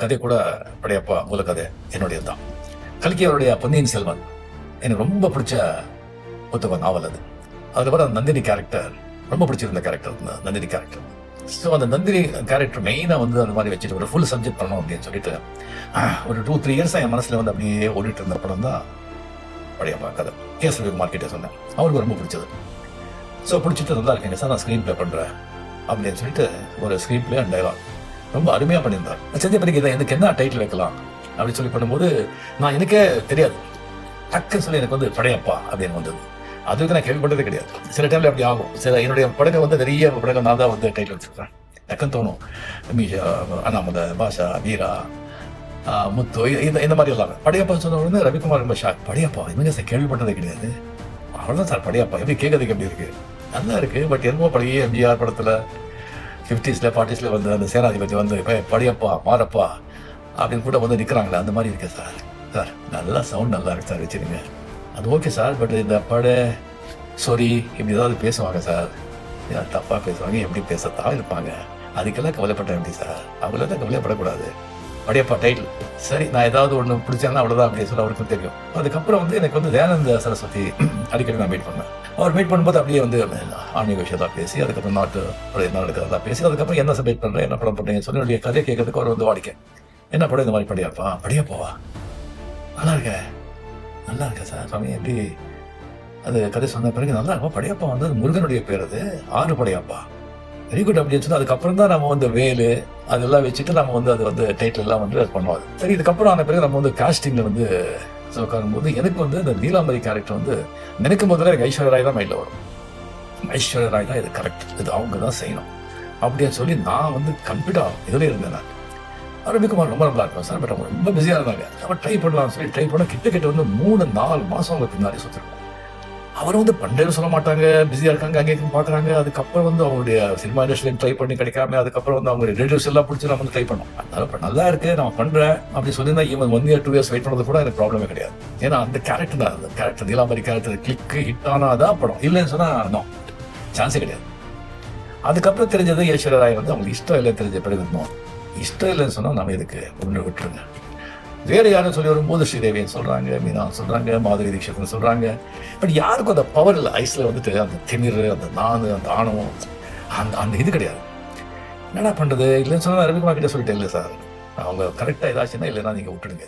கதை கூட படையப்பா மூல கதை என்னுடையது தான். கல்கி அவருடைய பொன்னியின் செல்வன் எனக்கு ரொம்ப பிடிச்ச புத்தகம், நாவல் அது. அதில் வர நந்தினி கேரக்டர் ரொம்ப பிடிச்சிருந்த கேரக்டர், நந்தினி கேரக்டர். ஸோ அந்த நந்தினி கேரக்டர் மெயினாக வந்து அந்த மாதிரி வச்சுட்டு ஒரு ஃபுல் சப்ஜெக்ட் பண்ணணும் அப்படின்னு சொல்லிட்டு ஒரு 2-3 இயர்ஸாக என் மனசில் வந்து அப்படியே ஓடிட்டு இருந்த படம் தான் படையப்பா கதை. கேஸ் மார்க்கெட்டை சொன்னேன், அவருக்கு ரொம்ப பிடிச்சது. ஸோ பிடிச்சிட்டு நல்லா இருக்கேங்க சார், நான் ஸ்க்ரீன் ப்ளே பண்ணுறேன் அப்படின்னு சொல்லிட்டு ஒரு ஸ்க்ரீன் ப்ளே அண்ட் டைலாக் ரொம்ப அருமையாக பண்ணியிருந்தார். செஞ்ச பிறகு இதை எனக்கு என்ன டைட்டில் வைக்கலாம் அப்படின்னு சொல்லி பண்ணும்போது நான் எனக்கே தெரியாது, டக்குன்னு சொல்லி எனக்கு வந்து படையப்பா அப்படின்னு வந்தது. அதுக்கு நான் கேள்விப்பட்டதே கிடையாது. சில டைம்ல அப்படி ஆகும். சில என்னுடைய படங்கள் வந்து நிறைய படங்கள் நான் தான் வந்து டைட்டில் வச்சிருக்கேன். டக்குன்னு தோணும், அண்ணாமலை, பாஷா, வீரா, முத்து, இந்த மாதிரி எல்லாம். படையப்பா சொன்ன உடனே ரவிக்குமார் ரொம்ப ஷாக். படையப்பா இவங்க சார் கேள்விப்பட்டதே கிடையாது, அவ்வளோதான் சார் படையப்பா, எப்படி கேட்கறதுக்கு எப்படி இருக்கு, நல்லா இருக்கு. பட் என்னமோ பழைய எம்ஜிஆர் படத்தில் 50s 40s வந்து அந்த சேனாதிபதி வந்து படையப்பா மாறப்பா அப்படின்னு கூட வந்து நிற்கிறாங்களே, அந்த மாதிரி இருக்கு சார். சார் நல்லா சவுண்ட் நல்லா இருக்கு சார், வச்சுருங்க. அது ஓகே சார், பட் இந்த சாரி இப்படி ஏதாவது பேசுவாங்க சார், தப்பாக பேசுவாங்க, எப்படி பேசத்தான் இருப்பாங்க, அதுக்கெல்லாம் கவலைப்பட்டேன் எப்படி சார், அவங்களெல்லாம் கவலைப்படக்கூடாது. படையப்பா டைட்டில் சரி, நான் ஏதாவது ஒன்று பிடிச்சாங்கன்னா அவ்வளோதான் அப்படின்னு சொல்லி அவருக்கும் தெரியும். அதுக்கப்புறம் வந்து எனக்கு வந்து தயானந்த சரஸ்வதி அடிக்கடி நான் மீட் பண்ணேன். அவர் மீட் பண்ணும்போது அப்படியே வந்து ஆன்மீக விஷயத்தான் பேசி, அதுக்கப்புறம் நாட்டு என்ன நடக்கிறதா பேசி, அதுக்கப்புறம் என்ன சப்மிட் பண்ணுறேன், என்ன படம் பண்ணுறேன்னு சொல்லி என்னுடைய கதையை கேட்கறதுக்கு அவர் வந்து வாடிக்கை. என்ன படம் இந்த மாதிரி படையப்பாவா நல்லா இருக்கேன் சார் சுவாமி, எப்படி அது கதை சொன்ன பிறகு நல்லா இருக்கும். படையப்பா வந்து முருகனுடைய பேர், அது 6 படையப்பா, வெரி குட் அப்படின்னு சொல்லி அதுக்கப்புறம் தான் நம்ம வந்து வேலு அதெல்லாம் வச்சுட்டு நம்ம வந்து அது வந்து டைட்டில் எல்லாம் வந்து அது பண்ணுவாங்க. சரி, இதுக்கப்புறம் ஆன பிறகு நம்ம வந்து காஸ்டிங்கில் வந்து உட்காரும்போது எனக்கு வந்து இந்த நீலாம்பரி கேரக்டர் வந்து நினைக்கும் போதில் எனக்கு ஐஸ்வர்யா ராய் தான் மைண்டில் வரும். ஐஸ்வர்யா ராய் தான் இது கரெக்ட், இது அவங்க தான் செய்யணும் அப்படின்னு சொல்லி நான் வந்து கம்ப்ளீட்டாக இதில் இருந்தேன். நான் ரவிக்குமார் ரொம்ப நல்லா இருக்கும் சார், பட் அவங்க ரொம்ப பிஸியாக இருந்தாங்க. அவன் ட்ரை பண்ணலாம்னு சொல்லி ட்ரை பண்ண கிட்ட வந்து 3-4 மாதம் அவங்க பின்னாடி சுற்றிருக்கோம். அவர் வந்து பண்டேன்னு சொல்ல மாட்டாங்க, பிஸியாக இருக்காங்க, அங்கே பார்க்குறாங்க. அதுக்கப்புறம் வந்து அவங்களுடைய சினிமா இண்டஸ்ட்ரியில் ட்ரை பண்ணி கிடைக்காம, அதுக்கப்புறம் வந்து அவங்க ரிலேட்டிவ்ஸ் எல்லாம் பிடிச்சி நம்ம வந்து ட்ரை பண்ணோம். அதனால இப்போ நல்லா இருக்கு, நான் பண்ணுறேன் அப்படி சொல்லியிருந்தா இவன் 1 year 2 years வெயிட் பண்ணது கூட எனக்கு ப்ராப்ளமே கிடையாது. ஏன்னா அந்த கேரக்டர் தான், அந்த கேரக்டர் நீலாம்பரி கேரக்டர் கிளிக்கு ஹிட் ஆனாதான் படம், இல்லைன்னு சொன்னால் நோ சான்ஸே கிடையாது. அதுக்கப்புறம் தெரிஞ்சது ஐஸ்வர்யா ராய் வந்து அவங்களுக்கு இஷ்டம் இல்லை, தெரிஞ்ச பிறகு இஷ்டம் இல்லைன்னு சொன்னால் நம்ம இதுக்கு ஒன்று விட்டுருங்க. வேறு யாரும் சொல்லி வரும்போது ஸ்ரீதேவின்னு சொல்கிறாங்க, மீனா சொல்கிறாங்க, மாதுரி தீட்சித்னு சொல்கிறாங்க. பட் யாருக்கும் அந்த பவர் இல்லை. ஐஸில் வந்துட்டு அந்த திமிர், அந்த அந்த ஆணவம், அந்த இது கிடையாது. என்னடா பண்ணுறது இல்லைன்னு சொன்னால் ரவிக்குமார் கிட்டே சொல்லிட்டேன், இல்லை சார் அவங்க கரெக்டாக ஏதாச்சுன்னா இல்லைன்னா நீங்கள் விட்டுடுங்க.